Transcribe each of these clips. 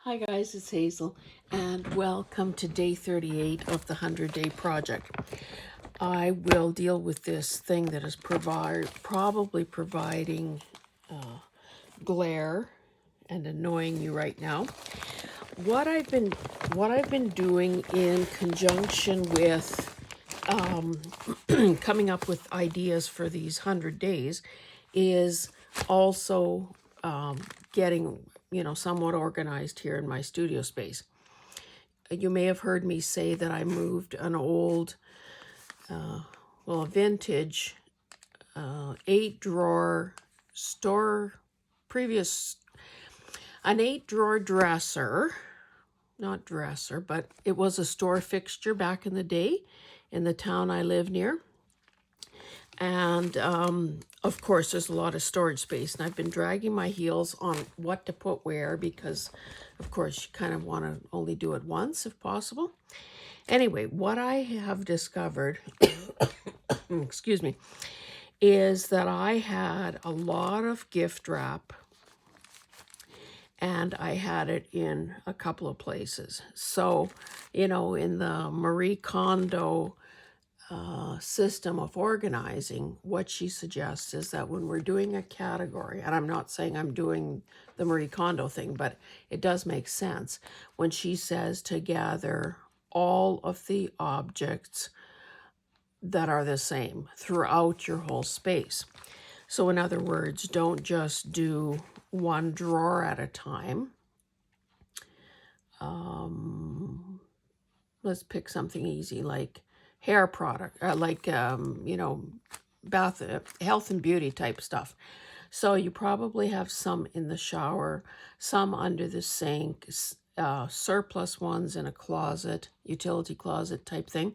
Hi guys, it's Hazel, and welcome to day 38 of the 100-day project. I will deal with this thing that is probably providing glare and annoying you right now. What I've been doing in conjunction with coming up with ideas for these 100 days is also getting somewhat organized here in my studio space. You may have heard me say that I moved an old a vintage 8-drawer store previous an 8-drawer dresser, not dresser, but it was a store fixture back in the day in the town I live near. And of course, there's a lot of storage space, and I've been dragging my heels on what to put where because, of course, you kind of want to only do it once if possible. Anyway, what I have discovered, excuse me, is that I had a lot of gift wrap, and I had it in a couple of places. So, in the Marie Kondo system of organizing, what she suggests is that when we're doing a category, and I'm not saying I'm doing the Marie Kondo thing, but it does make sense when she says to gather all of the objects that are the same throughout your whole space. So in other words, don't just do one drawer at a time. Let's pick something easy like hair product, bath, health and beauty type stuff. So you probably have some in the shower, some under the sink, surplus ones in a closet, utility closet type thing.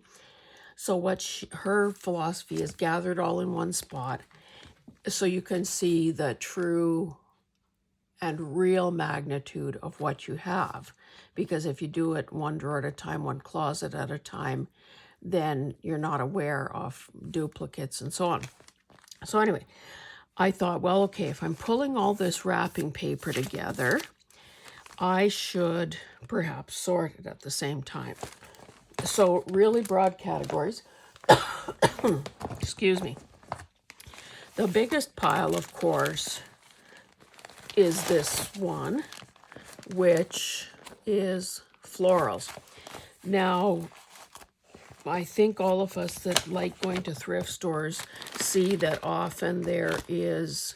So what her philosophy is, gather it all in one spot so you can see the true and real magnitude of what you have. Because if you do it one drawer at a time, one closet at a time, then you're not aware of duplicates and so on. So anyway, I thought, well, okay, if I'm pulling all this wrapping paper together, I should perhaps sort it at the same time. So really broad categories. Excuse me. The biggest pile, of course, is this one, which is florals. Now, I think all of us that like going to thrift stores see that often there is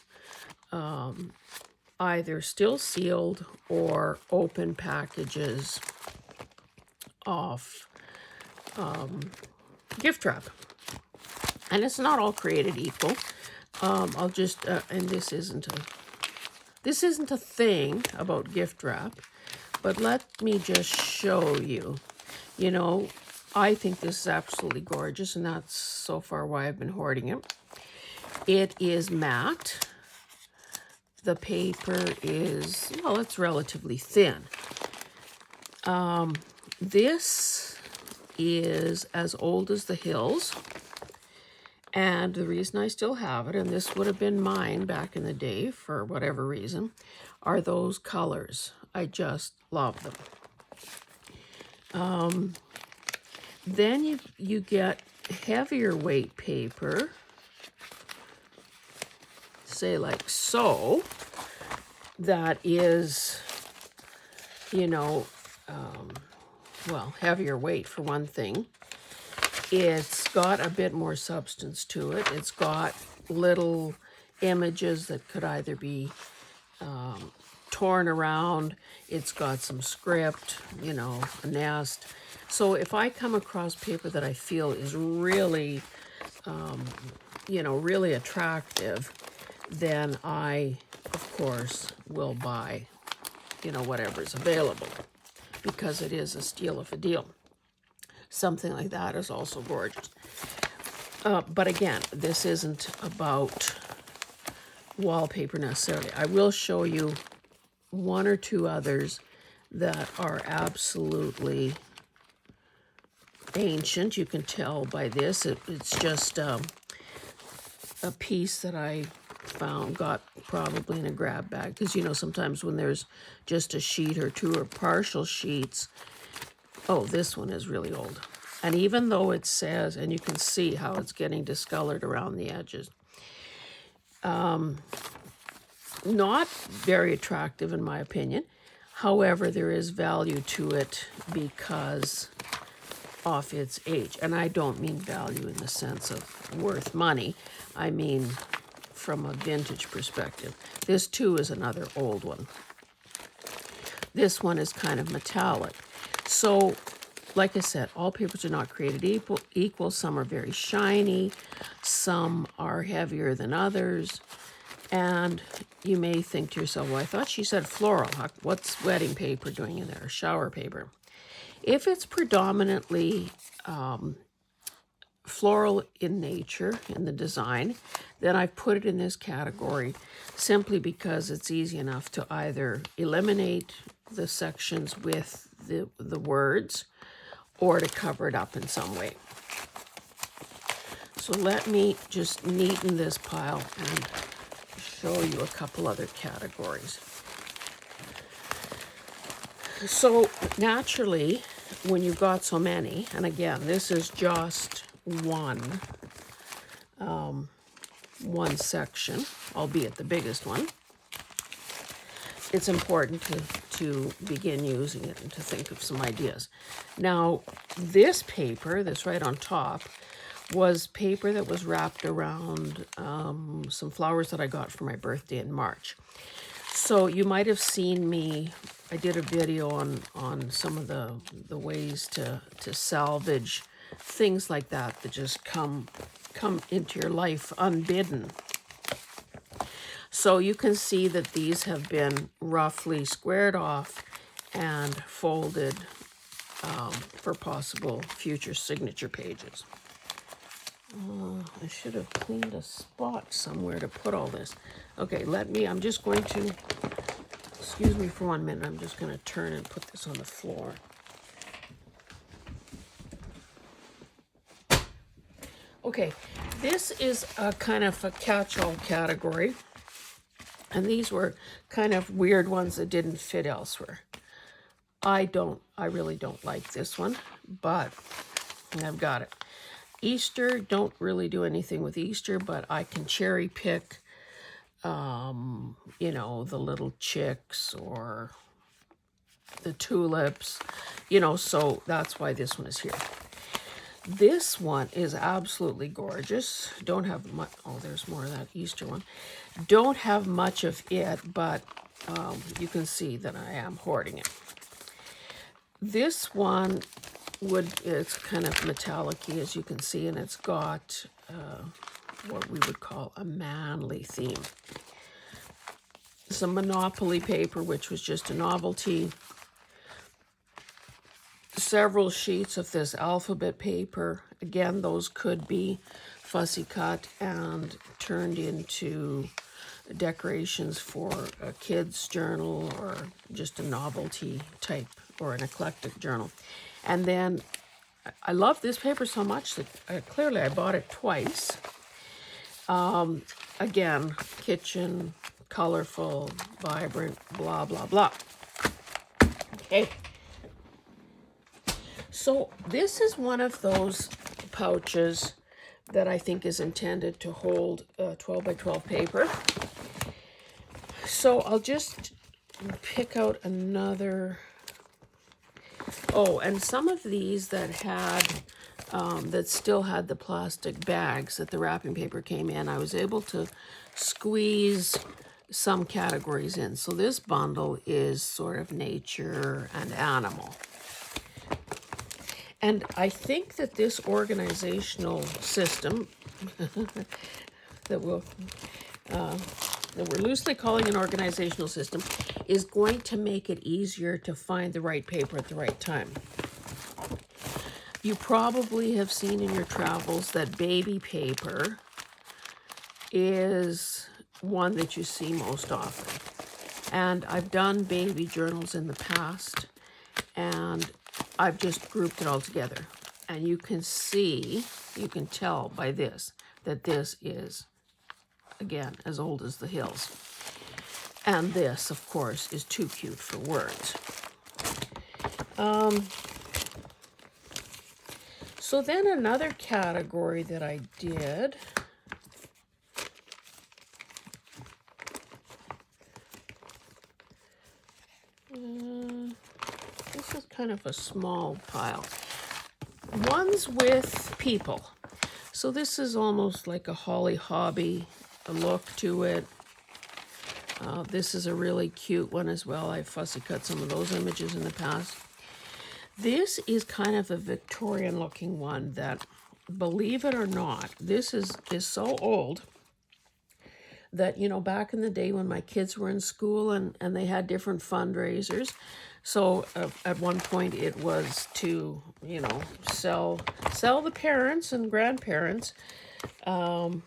either still sealed or open packages of gift wrap. And it's not all created equal. I'll just, and this isn't a thing about gift wrap, but let me just show you. I think this is absolutely gorgeous, and that's so far why I've been hoarding it. It is matte. The paper is, well, it's relatively thin. This is as old as the hills. And the reason I still have it, and this would have been mine back in the day for whatever reason, are those colors. I just love them. Then you get heavier weight paper, say like so, that is, heavier weight for one thing. It's got a bit more substance to it. It's got little images that could either be torn around. It's got some script, a nest. So if I come across paper that I feel is really, really attractive, then I, of course, will buy, whatever's available, because it is a steal of a deal. Something like that is also gorgeous. But again, this isn't about wallpaper necessarily. I will show you one or two others that are absolutely ancient. You can tell by this. It's just a piece that I got probably in a grab bag. Because, you know, sometimes when there's just a sheet or two or partial sheets, oh, this one is really old. And even though it says, and you can see how it's getting discolored around the edges, not very attractive in my opinion. However, there is value to it because of its age. And I don't mean value in the sense of worth money. I mean from a vintage perspective. This too is another old one. This one is kind of metallic. So, like I said, all papers are not created equal. Some are very shiny. Some are heavier than others. And you may think to yourself, well, I thought she said floral. What's wedding paper doing in there? Shower paper. If it's predominantly floral in nature, in the design, then I've put it in this category simply because it's easy enough to either eliminate the sections with the words or to cover it up in some way. So let me just neaten this pile and show you a couple other categories. So naturally, when you've got so many, and again, this is just one section, albeit the biggest one, it's important to begin using it and to think of some ideas. Now, this paper, that's right on top, was paper that was wrapped around some flowers that I got for my birthday in March. So you might have seen me, I did a video on some of the ways to salvage things like that just come into your life unbidden. So you can see that these have been roughly squared off and folded for possible future signature pages. I should have cleaned a spot somewhere to put all this. Okay, I'm just going to, excuse me for 1 minute, I'm just going to turn and put this on the floor. Okay, this is a kind of a catch-all category. And these were kind of weird ones that didn't fit elsewhere. I really don't like this one, but I've got it. Easter, don't really do anything with Easter, but I can cherry pick, you know, the little chicks or the tulips, you know, so that's why this one is here. This one is absolutely gorgeous. Don't have much, oh, there's more of that Easter one. Don't have much of it, but you can see that I am hoarding it. This one it's kind of metallic-y, as you can see, and it's got what we would call a manly theme. Some Monopoly paper, which was just a novelty. Several sheets of this alphabet paper. Again, those could be fussy cut and turned into decorations for a kid's journal or just a novelty type or an eclectic journal. And then I love this paper so much that clearly I bought it twice. Again, kitchen, colorful, vibrant, blah, blah, blah. Okay. So this is one of those pouches that I think is intended to hold 12 by 12 paper. So I'll just pick out another. Oh, and some of these that still had the plastic bags that the wrapping paper came in, I was able to squeeze some categories in. So this bundle is sort of nature and animal. And I think that this organizational system that we're loosely calling an organizational system is going to make it easier to find the right paper at the right time. You probably have seen in your travels that baby paper is one that you see most often. And I've done baby journals in the past, and I've just grouped it all together. And you can tell by this that this is again, as old as the hills. And this, of course, is too cute for words. So then another category that I did, this is kind of a small pile. Ones with people. So this is almost like a Holly Hobby look to it. This is a really cute one as well. I fussy cut some of those images in the past. This is kind of a Victorian looking one that, believe it or not, this is so old that, you know, back in the day when my kids were in school and they had different fundraisers, so at one point it was to, you know, sell the parents and grandparents. Oh,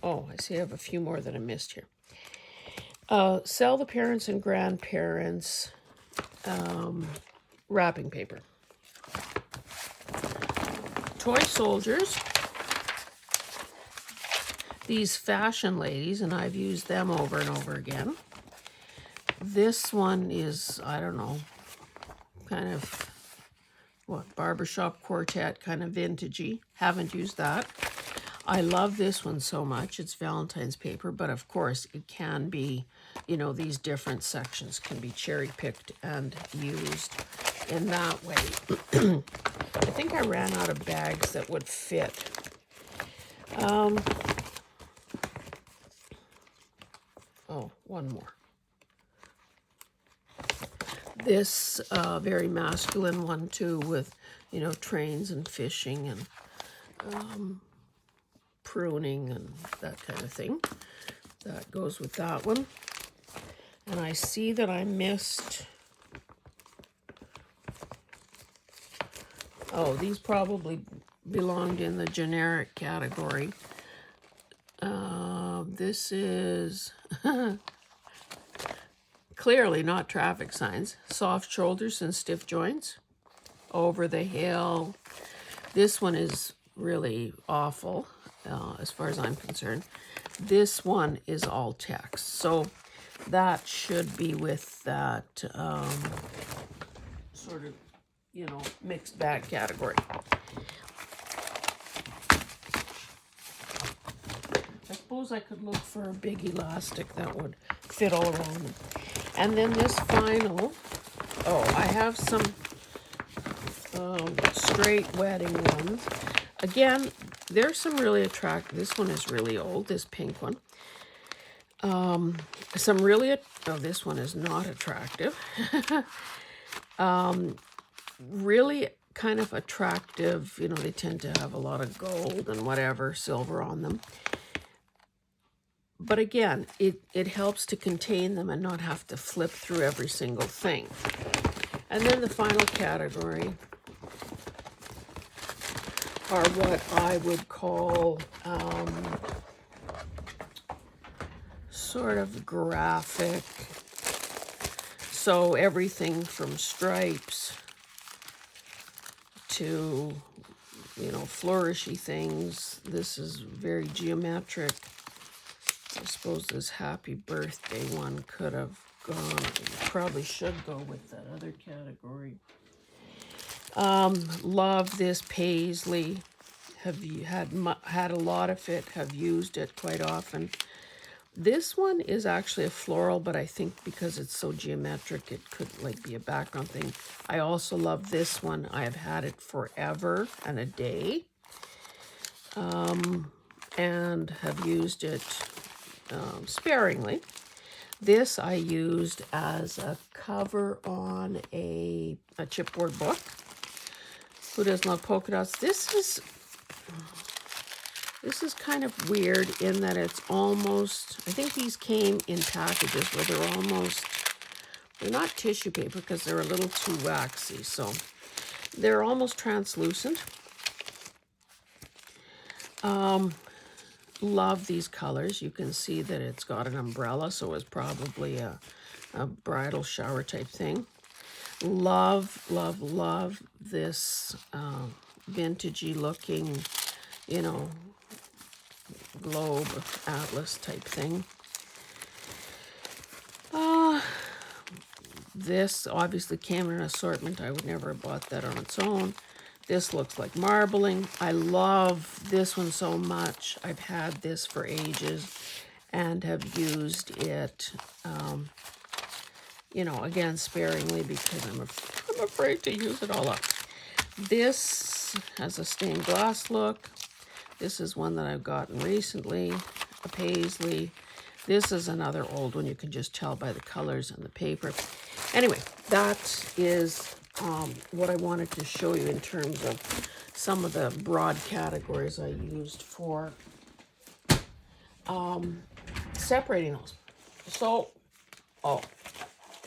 I see I have a few more that I missed here. Sell the parents and grandparents wrapping paper. Toy soldiers. These fashion ladies, and I've used them over and over again. This one is, I don't know, kind of, what, barbershop quartet, kind of vintagey. Haven't used that. I love this one so much. It's Valentine's paper, but of course it can be, you know, these different sections can be cherry-picked and used in that way. I think I ran out of bags that would fit. Oh, one more. This very masculine one too, with, you know, trains and fishing and pruning and that kind of thing. That goes with that one. And I see that I missed, oh, these probably belonged in the generic category. This is clearly not traffic signs. Soft shoulders and stiff joints. Over the hill. This one is really awful, as far as I'm concerned. This one is all text. So that should be with that sort of, you know, mixed bag category. I suppose I could look for a big elastic that would fit all around them. And then this final, oh, I have some straight wedding ones. Again, there's some really attractive, this one is really old, this pink one. Some really, oh, this one is not attractive. Really kind of attractive, you know, they tend to have a lot of gold and whatever, silver on them. But again, it helps to contain them and not have to flip through every single thing. And then the final category are what I would call sort of graphic. So everything from stripes to, you know, flourishy things. This is very geometric. I suppose this happy birthday one could have gone, probably should go with that other category. Love this paisley. Have you had a lot of it, have used it quite often. This one is actually a floral, but I think because it's so geometric, it could like be a background thing. I also love this one. I have had it forever and a day. And have used it sparingly. This I used as a cover on a chipboard book. Who doesn't love polka dots? This is kind of weird in that it's almost, I think these came in packages where they're not tissue paper because they're a little too waxy, so they're almost translucent. Love these colors. You can see that it's got an umbrella, so it's probably a bridal shower type thing. Love, love, love this vintagey looking, you know, globe atlas type thing. This obviously came in an assortment. I would never have bought that on its own. This looks like marbling. I love this one so much. I've had this for ages and have used it, you know, again, sparingly because I'm afraid to use it all up. This has a stained glass look. This is one that I've gotten recently, a paisley. This is another old one. You can just tell by the colors and the paper. Anyway, that is what I wanted to show you in terms of some of the broad categories I used for separating those. So,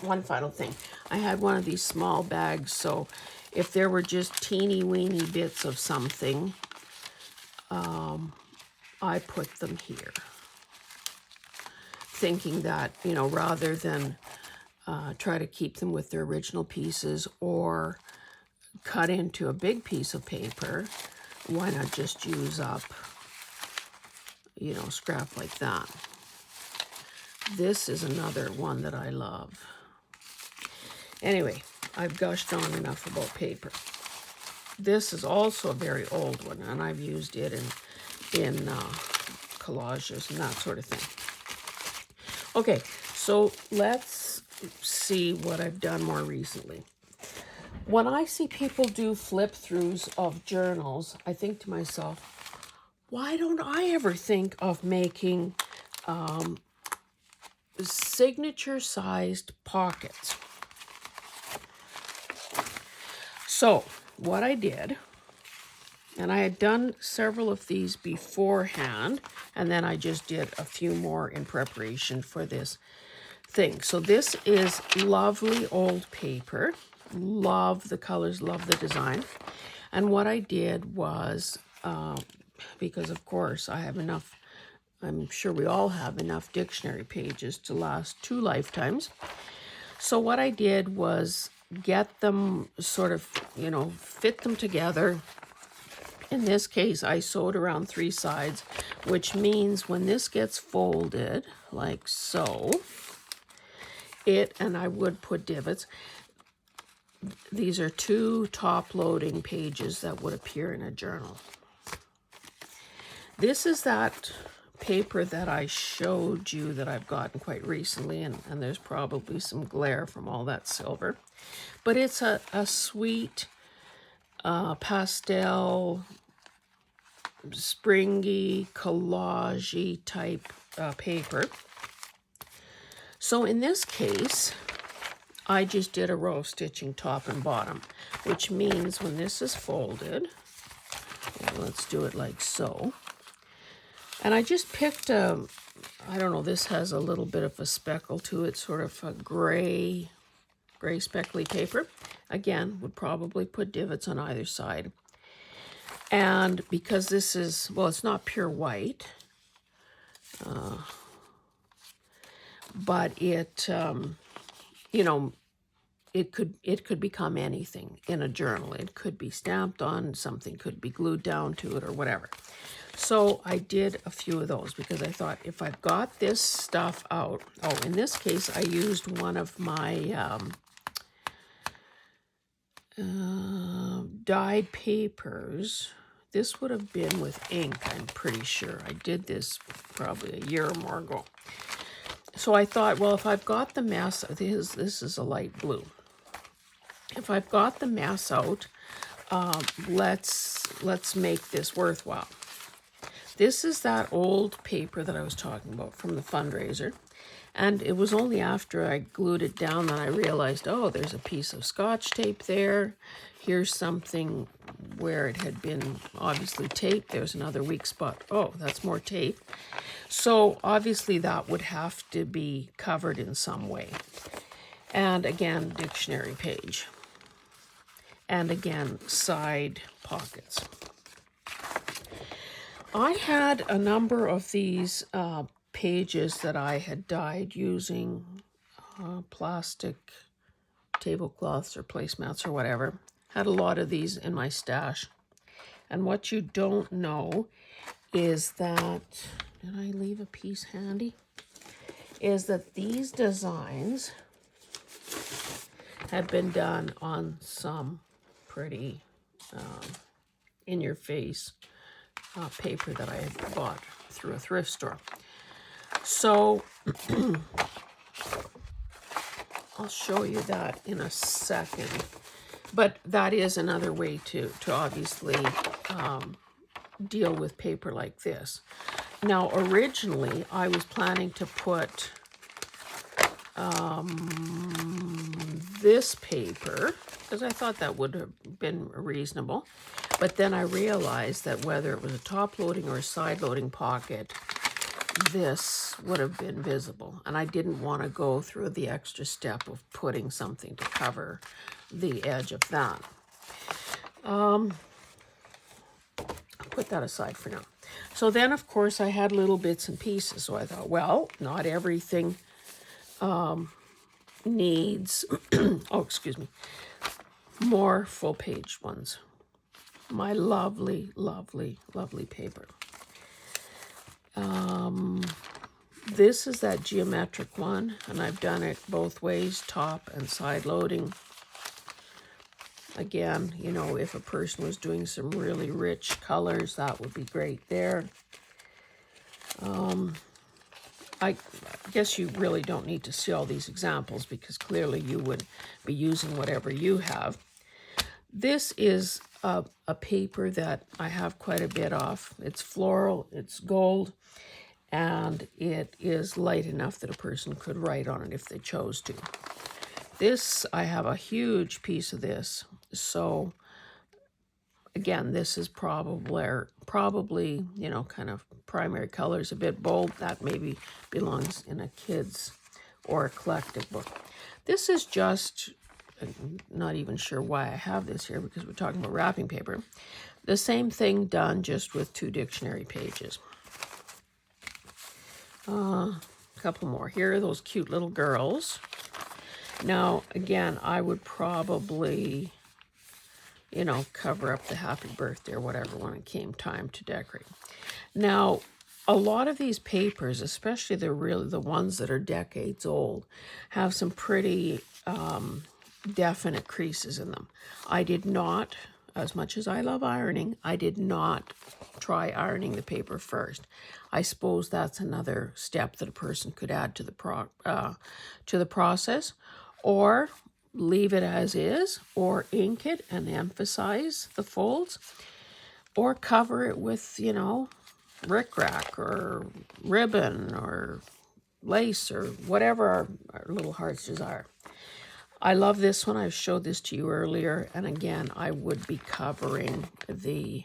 one final thing. I had one of these small bags, so if there were just teeny weeny bits of something, I put them here. Thinking that, you know, rather than try to keep them with their original pieces or cut into a big piece of paper, why not just use up, you know, scrap like that. This is another one that I love. Anyway, I've gushed on enough about paper. This is also a very old one, and I've used it in collages and that sort of thing. Okay, so let's see what I've done more recently. When I see people do flip-throughs of journals, I think to myself, why don't I ever think of making signature-sized pockets? So what I did, and I had done several of these beforehand, and then I just did a few more in preparation for this thing. So this is lovely old paper. Love the colors, love the design. And what I did was, because of course I have enough, I'm sure we all have enough dictionary pages to last 2 lifetimes. So what I did was get them sort of, you know, fit them together. In this case, I sewed around 3 sides, which means when this gets folded, like so, and I would put divots. These are 2 top-loading pages that would appear in a journal. This is that paper that I showed you that I've gotten quite recently, and there's probably some glare from all that silver. But it's a sweet pastel, springy, collage-y type paper. So in this case, I just did a row of stitching top and bottom, which means when this is folded, let's do it like so. And I just picked I don't know, this has a little bit of a speckle to it, sort of a gray speckly paper. Again, would probably put divots on either side. And because this is, well, it's not pure white, but it, you know, it could become anything in a journal. It could be stamped on, something could be glued down to it or whatever. So I did a few of those because I thought if I've got this stuff out, in this case I used one of my dyed papers. This would have been with ink, I'm pretty sure. I did this probably a year or more ago. So I thought, well, if I've got the mess, this is a light blue. If I've got the mess out, let's make this worthwhile. This is that old paper that I was talking about from the fundraiser. And it was only after I glued it down that I realized, oh, there's a piece of Scotch tape there. Here's something where it had been obviously taped. There's another weak spot. Oh, that's more tape. So obviously that would have to be covered in some way. And again, dictionary page. And again, side pockets. I had a number of these pages that I had dyed using plastic tablecloths or placemats or whatever. Had a lot of these in my stash. And what you don't know is that, did I leave a piece handy? Is that these designs have been done on some pretty in-your-face paper that I had bought through a thrift store. So I'll show you that in a second. But that is another way to obviously deal with paper like this. Now, originally, I was planning to put this paper, because I thought that would have been reasonable. But then I realized that whether it was a top-loading or a side-loading pocket, this would have been visible. And I didn't want to go through the extra step of putting something to cover the edge of that. I'll put that aside for now. So then, of course, I had little bits and pieces. So I thought, well, not everything needs, oh, excuse me, more full-page ones. My lovely, lovely, lovely paper. This is that geometric one, and I've done it both ways, top and side loading. Again, you know, if a person was doing some really rich colors, that would be great there. I guess you really don't need to see all these examples because clearly you would be using whatever you have. This is a paper that I have quite a bit of. It's floral, it's gold, and it is light enough that a person could write on it if they chose to. This, I have a huge piece of this. So again, this is probably, you know, kind of primary colors, a bit bold. That maybe belongs in a kid's or eclectic book. This is just, I'm not even sure why I have this here because we're talking about wrapping paper. The same thing done just with 2 dictionary pages. A couple more. Here are those cute little girls. Now, again, I would probably, you know, cover up the happy birthday or whatever when it came time to decorate. Now, a lot of these papers, especially the ones that are decades old, have some pretty definite creases in them. I did not, as much as I love ironing, I did not try ironing the paper first. I suppose that's another step that a person could add to the process, or leave it as is, or ink it and emphasize the folds, or cover it with, you know, rickrack or ribbon or lace or whatever our little hearts desire. I love this one. I showed this to you earlier, and again, I would be covering the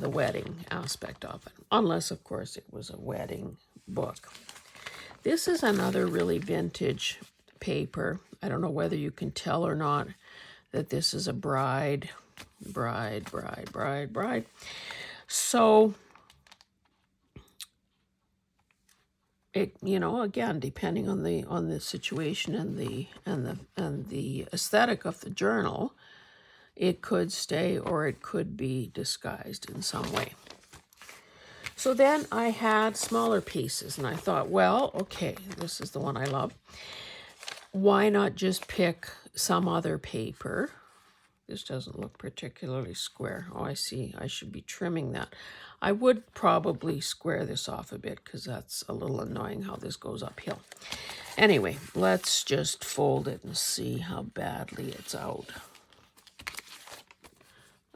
wedding aspect of it, unless, of course, it was a wedding book. This is another really vintage paper. I don't know whether you can tell or not that this is a bride. So it, you know, again, depending on the situation and the aesthetic of the journal, it could stay or it could be disguised in some way. So then I had smaller pieces, and I thought, well, okay, this is the one I love. Why not just pick some other paper? This doesn't look particularly square. Oh, I see. I should be trimming that. I would probably square this off a bit because that's a little annoying how this goes uphill. Anyway, let's just fold it and see how badly it's out.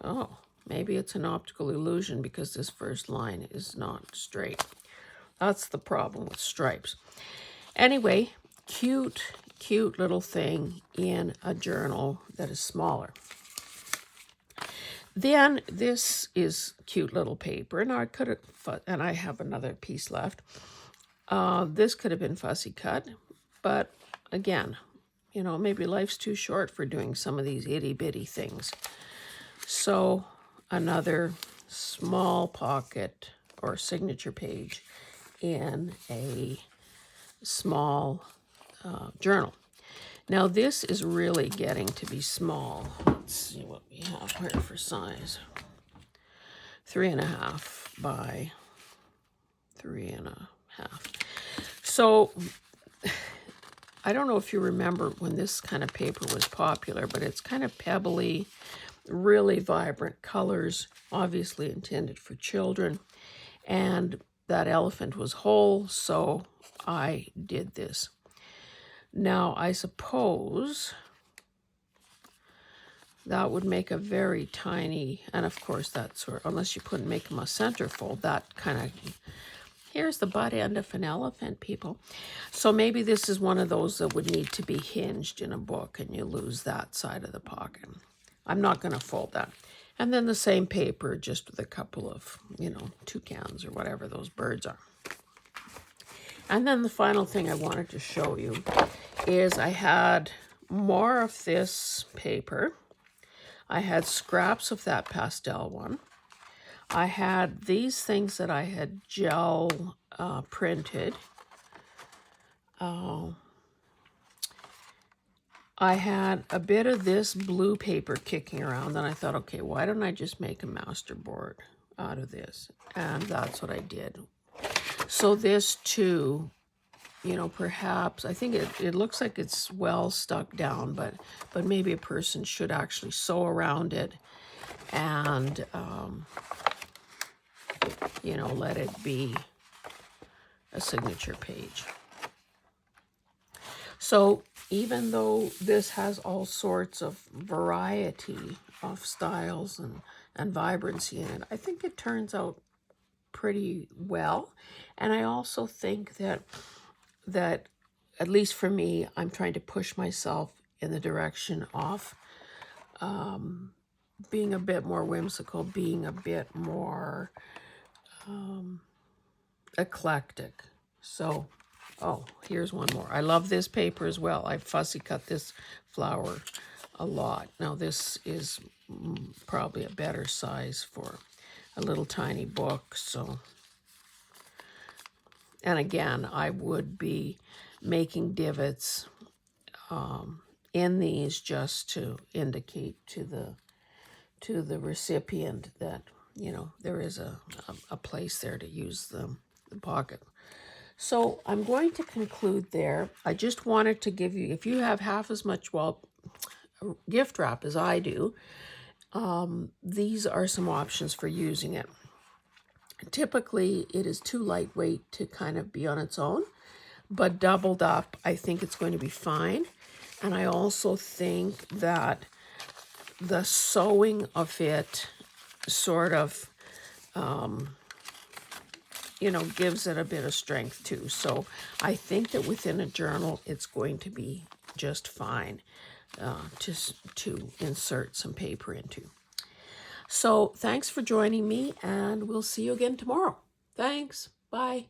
Oh, maybe it's an optical illusion because this first line is not straight. That's the problem with stripes. Anyway, cute little thing in a journal that is smaller. Then this is cute little paper, and I have another piece left. This could have been fussy cut, but again, you know, maybe life's too short for doing some of these itty bitty things. So another small pocket or signature page in a small journal. Now this is really getting to be small. Let's see what we have here for size. 3.5 by 3.5. So I don't know if you remember when this kind of paper was popular, but it's kind of pebbly, really vibrant colors, obviously intended for children. And that elephant was whole, so I did this. Now, I suppose that would make a very tiny, and of course that's where, unless you couldn't make them a centerfold, that kind of, here's the butt end of an elephant, people. So maybe this is one of those that would need to be hinged in a book and you lose that side of the pocket. I'm not going to fold that. And then the same paper, just with a couple of, toucans or whatever those birds are. And then the final thing I wanted to show you is I had more of this paper. I had scraps of that pastel one. I had these things that I had gel printed. I had a bit of this blue paper kicking around, and I thought, okay, why don't I just make a masterboard out of this? And that's what I did. So this too, perhaps, I think it looks like it's well stuck down, but maybe a person should actually sew around it and, let it be a signature page. So even though this has all sorts of variety of styles and vibrancy in it, I think it turns out pretty well. And I also think that at least for me, I'm trying to push myself in the direction of being a bit more whimsical, being a bit more eclectic. So, oh, here's one more. I love this paper as well. I fussy cut this flower a lot. Now this is probably a better size for a little tiny book. So, and again, I would be making divots in these just to indicate to the recipient that, there is a place there to use the pocket. So I'm going to conclude there. I just wanted to give you, if you have half as much, gift wrap as I do, these are some options for using it. Typically, it is too lightweight to kind of be on its own, but doubled up, I think it's going to be fine. And I also think that the sewing of it sort of, gives it a bit of strength too. So I think that within a journal, it's going to be just fine to insert some paper into. So thanks for joining me, and we'll see you again tomorrow. Thanks. Bye.